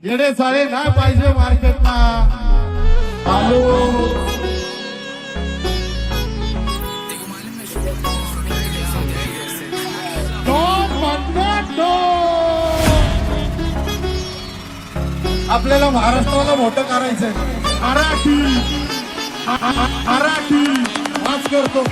येडे साळे नाही पाहिजे मार्केटला आलो आपल्याला महाराष्ट्राला मोठं करायचंय मराठी मराठी वाच करतो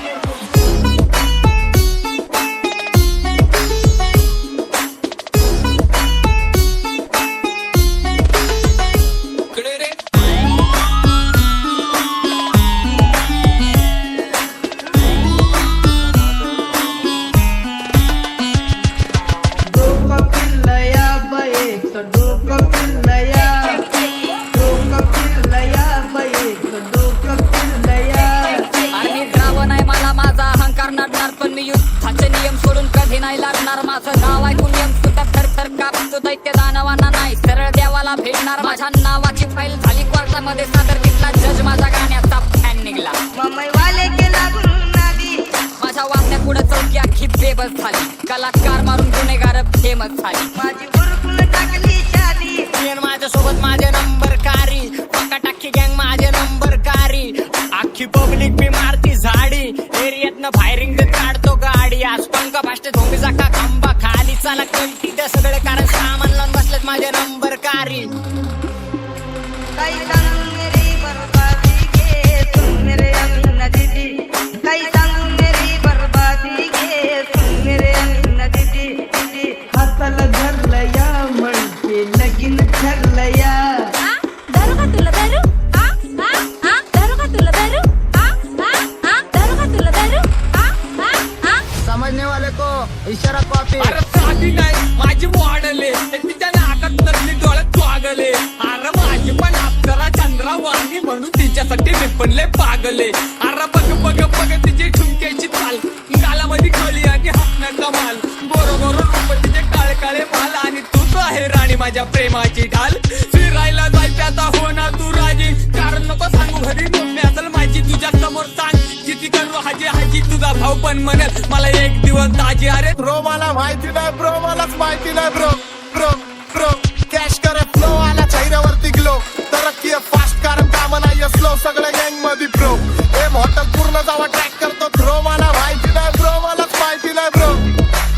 पण मी युद्धाचे नियम सोडून कधी नाही लढणार माझं नाव ऐकून नियम सुद्धा थरथर कापतो दैत्य दानवांना नाही सरळ देवाला भेटणार माझ्या नावाची फाईल झाली कोर्टामध्ये सादर घेतला जज माझ्या गाण्याचा फॅन निघला माझ्या वागण्या पुढे चौकी अख्खी बेबस झाली कलाकार मारून गुन्हेगार फेमस झाली माझी उरकून टाकली शादी माझ्यासोबत माझे नंबर कारी पक्का टाकी गँग माझे नंबर कारी अख्खी पब्लिक मी मारती झाडी एरियातनं फायरिंग काढतो गाडी आज पंख फास्ट झोंबीचा का खांबा खाली चला कळती ते सगळे कारण सामान लावून बसलेत माझे नंबर कारी लगीन ठरलया दारू का तुला दारू दारू का तुला दारू दारू का तुला दारू समझने वाले को इशारा कॉपी साधी नाही माझी वाढले तिच्या नाकात नसली डोळ्यात वागले अरे माझी पण अप्सरा चंद्रा वाणी म्हणून तिच्यासाठी निपणले पागले अरे बघ बघ बघ तिची ठुमक्याची चाल गालामध्ये खळी आणि हसणं कमाल बरोबर रूप तिचे काळे काळे माल आणि तू तो आहे राणी माझ्या प्रेमाची ढाल फिरायला जायचं आता हो ना तू राजी कारण नको सांगू घरी नोंदणी असेल माझी तुझ्या समोर सांग किती करू हाजी हाजी तुझा भाऊ पण म्हणेल मला एक दिवस दाजी अरे ब्रो मला माहिती नाही ब्रो मलाच माहिती नाही ब्रो ब्रो ब्रो कॅश करे फ्लो आला चेहऱ्यावरती ग्लो तरक्की फास्ट कारण काम नाही स्लो सगळ्या गँग मध्ये ब्रो एम हॉटेल पूर्ण जावा ट्रॅक करतो थ्रो मला माहिती नाही ब्रो मलाच माहिती नाही ब्रो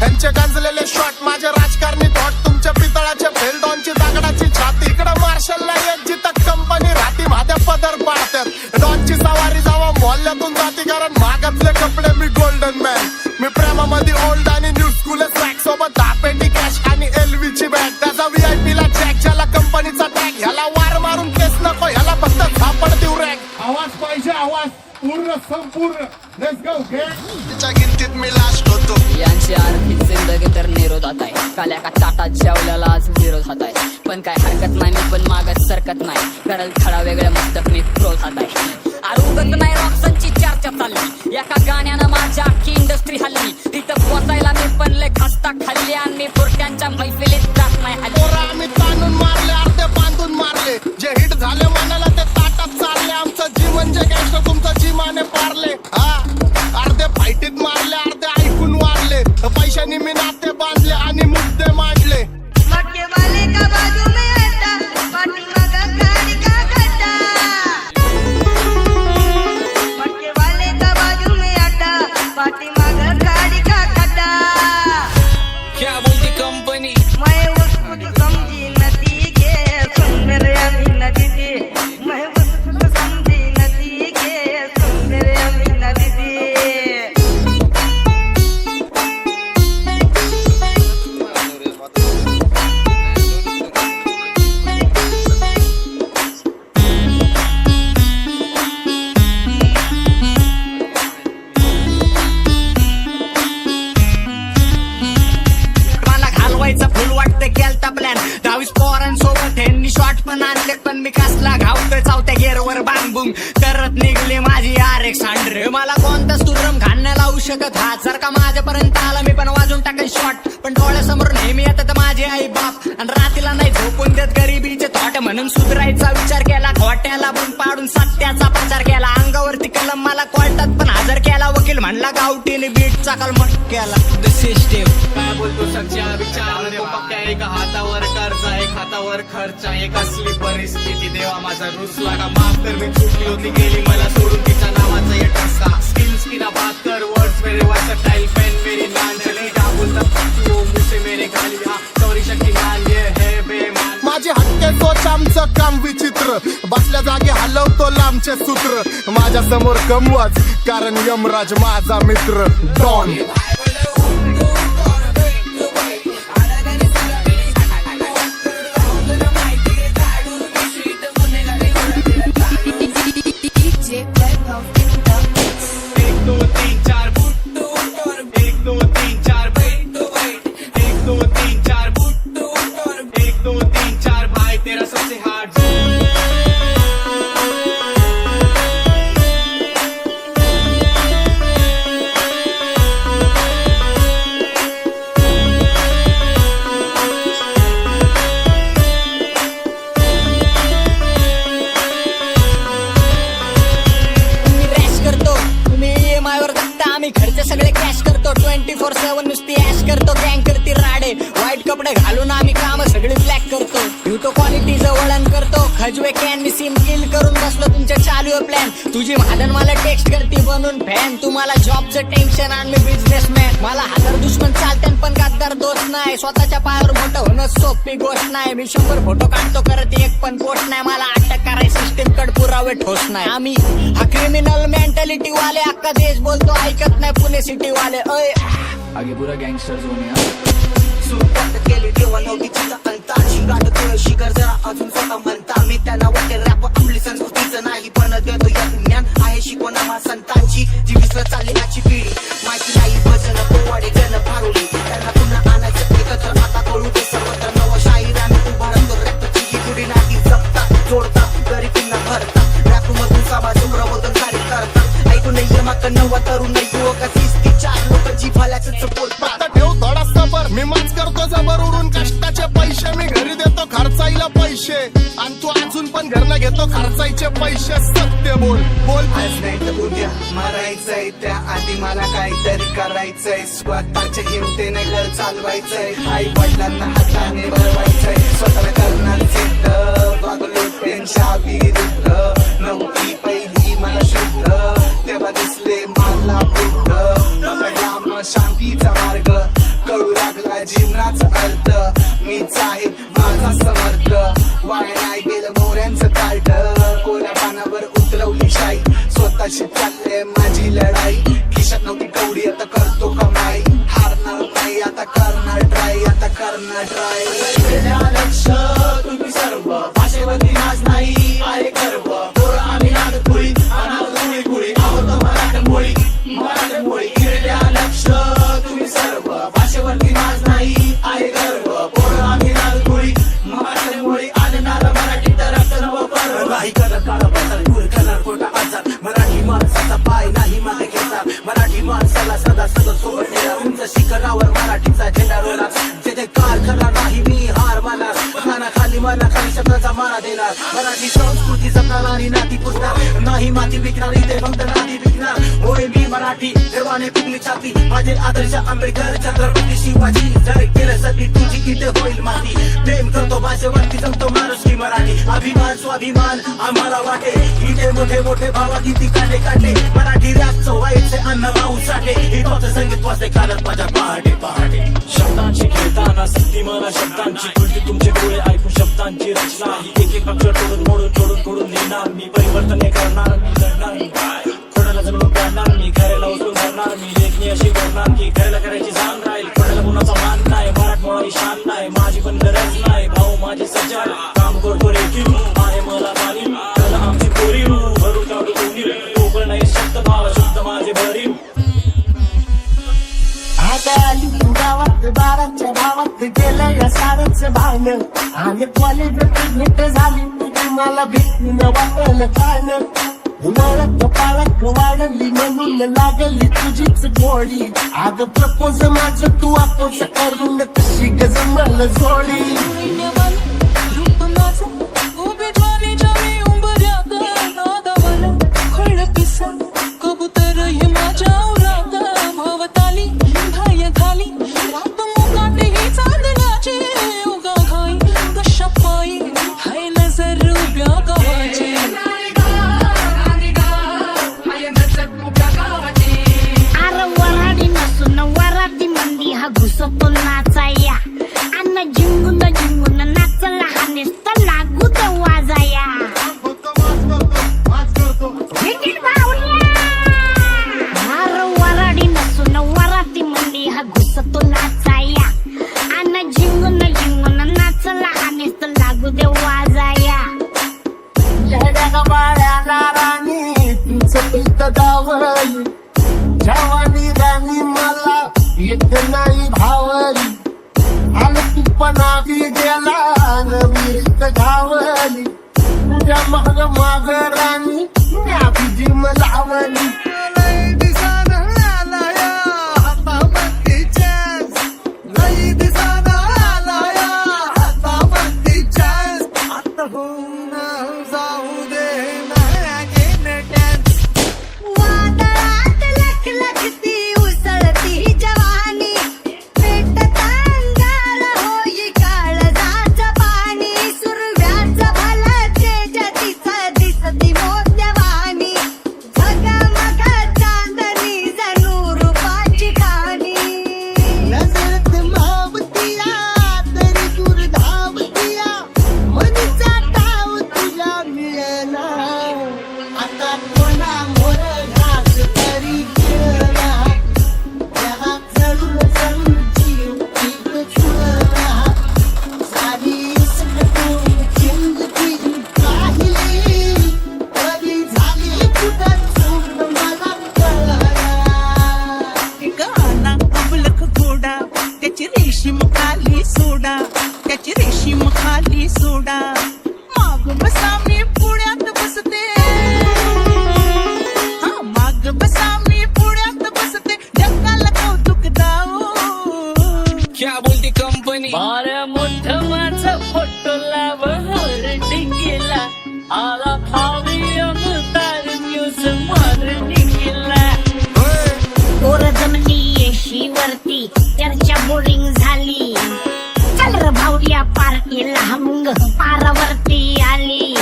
त्यांचे गांजलेले शॉट माझे राजकारणी थॉट तुमच्या पितळाचे फेलडॉनची दगडाची छाती इकडं मार्शलला एक जिथं कंपनी राहती माझ्या पदर पाडतात डॉनची सवारी जावा मोहल्ल्यातून जाती कारण मागातले कपडे मी गोल्डन मॅन मी प्रेमामध्ये ओल्ड आणि न्यू स्कूल ट्रॅक सोबत 10 पेटी कॅश आणि एलवी ची बॅग त्याचा व्हीआयपी ला ट्रॅक ज्याला कंपनीचा टॅग ह्याला वार मारून केस नको ह्याला फक्त झापड देऊ रॅक आवाज पाहिजे आवाज पूर्ण संपूर्ण लेट्स गो तिच्या गिनतीत मी लास्ट होतो यांची आर्थिक जिंदगी तर निरोधात आहे काल्या का ताटात जेवल्याला आज विरोधात आहे पण काय हरकत नाही मी पण मागत सरकत नाही करल खडा वेगळ्या मस्तक मी क्रोधात आहे आरुगत नाही रॉक्सनची चर्चा चालली एका गाण्यानं माझ्या अख्खी इंडस्ट्री हल्ली तिथं पोचायला मी पण लय खस्ता खाल्ली आणि पुरट्यांच्या मैफिलीत जात नाही हल्ली आम्ही ताणून मारले अर्धे बांधून मारले जे हिट झाले मनाला ते ताटात चालले आमचं जीवन जे गॅंगस्टर तुमचं जीवाने पारले हा अर्धे फाईटीत मारले अर्धे ऐकून वारले पैशानी मी नाते बांधले आणि मुद्दे मांडले मटके वाले का बाजू में अड्डा पार्टी मगा गाड़ी का गड्ढा मटके वाले का बाजू में अड्डा पार्टी मगा गाड़ी का गड्ढा क्या बोलती कंपनी मैं उसको तो समझी नदी के सुन मेरे अमीन दीदी मैं उसको तो समझी नदी के सुन मेरे अमीन दीदी मला घालवायचा फुल वाटतं केलता प्लॅन 22 पोरांसोबत ह्यांनी शॉट पण आणले पण मी कसला घावतोय चावत्या गेअरवर बांबूम करत निघले माझी RX 100 मला कोणताच तुरम घालण्या लावू शकत हात जर का माझ्यापर्यंत आला मी पण वाजून टाकेन शॉट पण डोळ्यासमोर नेहमी येतात माझे आई बाप आणि रात्रीला नाही झोपून देत गरिबीचे थॉट म्हणून सुधरायचा विचार केला खोट्याला बंद पाडून सत्याचा प्रचार केला अंगावरती कलम मला कोर्टात पण हजर केला वकील म्हणला गावठीने बीटचा कलमट केला द सिस्टीम काय बोलतो सच्चा विचार पक्क्या एका हातावर कर्ज एक हातावर खर्च आहे कसली परिस्थिती देवा माझा रुसला का माफ कर मी चुकली होती गेली मला सोडून तिच्या नावाचा ये टसका स्किल्स की ना बात कर वर्ड्स मेरे वर्सटाइल पेन मेरी नान चली क्या बोलता तू मुझसे मेरे गाली हा सॉरी शक्तिमान ये है बेमान माझी हक्के तोच आमचं काम विचित्र बसल्या जागी हलवतो लांबचे सूत्र माझ्या समोर कमवाच कारण यमराज माझा मित्र डॉन घरचे सगळे कॅश करतो 24/7 नुसती ऍश करतो गँग करती राडे व्हाईट कपडे घालून आम्ही काम सगळी ब्लॅक करतो युतो क्वालिटीचं वळण करतो खजवे कॅन मी सिम किल करून बसलो तुमच्या चालू आहे प्लॅन तुझी महादन मला टेक्स्ट करते बनून फॅन तुम्हाला जॉबचं टेन्शन आणि मी बिझनेसमॅन मला 1000 दुश्मन चालते पण गद्दार दोस्त नाही स्वतःच्या पायावर मोठं होणं सोपी गोष्ट नाही मी 100 फोटो काढतो करत एक पण पोस्ट नाही मला अटक करायची सिस्टीम कड पुरावे ठोस नाही आम्ही हा क्रिमिनल मेंटॅलिटी वाले अख्खा देश बोलतो ऐकत नाही पुणे सिटी वाले अय आगे पूरा गँगस्टर झोन आहे सुरुवात केली देवा नव्हती तिचा अंता शिंगाट तुळशी कर जरा अजून स्वतः म्हणता मी त्यांना वाटेल रॅप आपली संस्कृतीचं नाही पण देतो या ज्ञान आहे शिकवण मा संतांची जी विसरत चालली आजची पिढी माहिती नाही भजन पोवाडे जन भारुडी त्यांना पुन्हा आणायचं एकत्र आता कळू दे सर्वत्र नव शाहिराने उभारतो रॅपची ही गुढी नाही जपतात जोडतात गरीबींना भरतात रॅप मधून समाज प्रबोधन कार्य करतात ऐकून नाही माक नवा तरुण युवकाची 4 लोकांची भल्याचं सपोर्ट आता ठेव थोडा सबर मी मच करतो जबर उडून कष्टाचे पैसे मी घरी देतो खर्चाईला पैसे आणि तू अजून पण घरनं घेतो खर्चायचे पैसे सत्य बोल बोल आज नाही तर उद्या मरायचंय त्या आधी मला काहीतरी करायचंय स्वतःच्या हिमतीने घर चालवायचंय आई वडिलांना हाताने भरवायचंय स्वतःला करणार सिद्ध वागलो त्यांच्या विरुद्ध नव्हती पहिली मला शुद्ध तेव्हा दिसले मला बुद्ध पकडला मग शांतीचा मार्ग कळू लागला जीवनाचा अर्थ मीच आहे माझा समर्थ वाया नाही गेलं मोऱ्यांचं ताट कोऱ्या पानावर उतरवली शाई स्वतःशी चालले माझी लढाई खिशात नव्हती कवडी आता करतो कमाई हारणार नाही आता करणार ट्राय आता करणार ट्राय लक्ष तुम्ही सर्व भाषेवरती नाच नाही आहे गर्व पोरं आम्ही नागत मुळी अनावत गुळी आवडतो मराठी मुळी किरड्या लक्ष तुम्ही सर्व भाषेवरती नाच नाही आहे गर्व पोरं आम्ही नागत मुळी आणणारा मराठी तर नवं पर्व नाही करत काळा बदल गुळ कलर खोटा आजार मराठी माणसाचा पाय नाही मागे घेता मराठी माणसाला सदा सोबत नेला उंच शिखरावर मराठीचा झेंडा रोला जे कार करणार नाही मी हार मानणार खाली शब्दाचा मारा देणार मराठी संस्कृती जपणार आणि नाती पुसणार नाही माती विकणार इथे फक्त नाती विकणार होय मी मराठी देवाने पिकली छाती माझे आदर्श आंबेडकर छत्रपती शिवाजी जर केलं सती तुझी किती होईल माती प्रेम करतो भाषेवरती जमतो माणूस की मराठी अभिमान स्वाभिमान आम्हाला वाटे इथे मोठे मोठे भावा किती काढले काढले मराठी रॅपचं व्हायचे अन्न राहू साठे हिटोचं संगीत वाजते कालच माझ्या पहाटे पहाटे शब्दांची खेळताना सिद्धी मला शब्दांची कुलती तुमचे डोळे ऐकून शब्दांची रचना ही एक अक्षर तोडून लिहिणार मी परिवर्तन करणार मी लढणार मी कोणाला जन्म काढणार मी खऱ्याला उचलून धरणार मी लेखणी अशी करणार की खऱ्याला करायची जाण राहील कोणाला कुणाचा मान नाही मराठमोळी शान नाही माझी पण गरज नाही भाऊ माझी सज्जाल काम करतो रेखीव आहे मला तालीम कला आमची कोरीव भरू काढू कोणी कोकण नाही शब्द भाव शब्द माझे भरीव गावात बाराच्या गावात गेलं या सारच भावलं आणि कॉलेज भेट झाली मला भेटली न वाटलं काय उन्हाळ्यात पाळत वाढली म्हणून लागली तुझीच गोडी अगं प्रपोज माझं तू आपण करून कशी गजमल जोडी कशा वाजू दे वाजाया. येड्या बाळ्याला राणी तुझं प्रीत दावली, जवानी राणी मला येत नाही भावली. हलकीपणा बी गेला नवी रीत घावली, तुझ्या माग माग राणी म्या बी जिम लावली. वादळात लखलखती उसळती जवानी, पेटत अंगार होई काळजाचं पाणी. सुरव्याचं भलं तेज तिचं दिसती मोत्यवानी, झगमग चांदणी जणू रूपाची खाणी. नजरत मावतिया तरी दूर धावतिया, मनीचा ताव तुझ्या मिळेना. आता कोणा मोर घास तरी खेळला, त्याला जळून जळून जीव पीक छुळला. सारी सकटून जिंदगी पाहिली, कधी झाली कुठं चूक मला कळला. गाना अबलख घोडा, त्याची रेशीम खाली सोडा, त्याची रेशीम खाली सोडा. माग बसा मी पुण्यात बसते, हा माग बसा मी पुण्यात बसते. जगाला कौतुक दाओ. क्या बोलती कंपनी अरे मोठ माझा फोटो लाव होर्डिंगला, आला फावी अमतार न्यूज मॉर्निंगला. पोर जमली येशीवरती चर्चा बोरिंग झाली. चल र भावड्या पार्टीला मग पारावरती आली.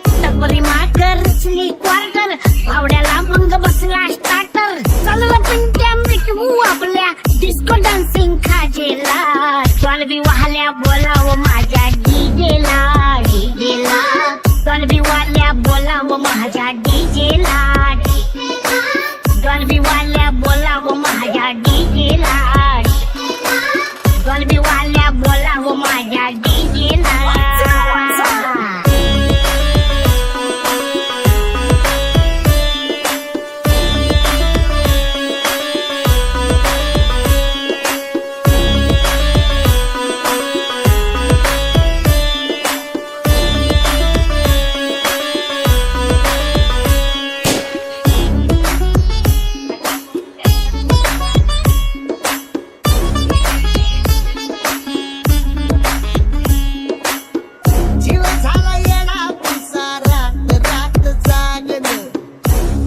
टपरी माकर रचली क्वार्टर, भावड्याला मग बसला स्टार्टर. चल पिंट्या मिटवू आपल्या डिस्को डान्सिंग खाजेला. चॉलबी वाहल्या बोलाव माझ्या डीजेला, डीजेला. चॉलबी वाल्या बोलाव माझ्या डीजेला, डॉल्बी वाल्या बोलाव माझ्या डीजेला, डॉल्बी वाल्या बोलाव माझ्या डीजेला. जीव झाला येडा पिसा रात रात जागन,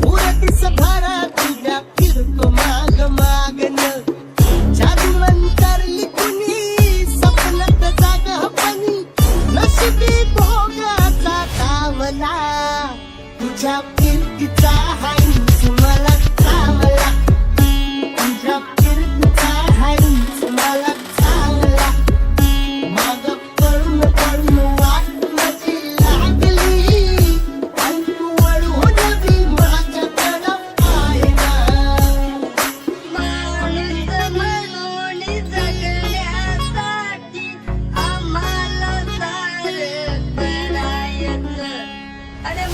उरतीस भरा तुझ्या फिरतो माग मागन. जादूवंतरली कुणी स्वप्नात जागपणी, नशिबी भोगाचा कावला. तुझ्या फिरतीचा हंस मला चावला, तुझ्या फिरतीचा हंस मला चावला. माग पळून पळून वाट माझी लागली, आणि तू वळून बी माझ्याकडं पाहिला. माणूस म्हणून जगण्यासाठी आम्हाला सारं करायचं. अरे